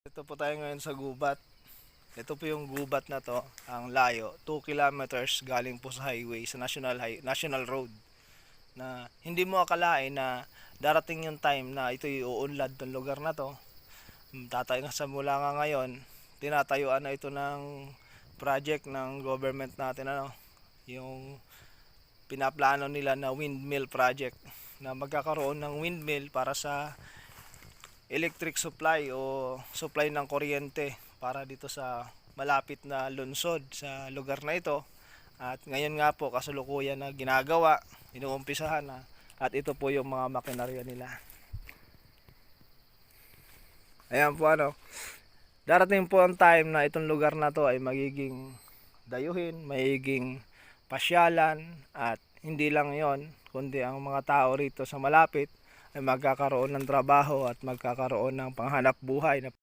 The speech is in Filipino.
Ito po tayo ngayon sa gubat. Ito po yung gubat na to, ang layo, 2 kilometers galing po sa highway, sa national road. Na hindi mo akalain na darating yung time na ito iuunlad ng lugar na to. Tatayo nga sa mula nga ngayon, tinatayuan na ito ng project ng government natin, yung pinaplano nila na windmill project, na magkakaroon ng windmill para sa electric supply o supply ng kuryente para dito sa malapit na lungsod sa lugar na ito. At ngayon nga po kasalukuyan na ginagawa, inuumpisahan na, at ito po yung mga makinarya nila. Ayan po, darating po ang time na itong lugar na to ay magiging dayuhin, magiging pasyalan, at hindi lang yon, kundi ang mga tao rito sa malapit ay magkakaroon ng trabaho at magkakaroon ng panghanap buhay na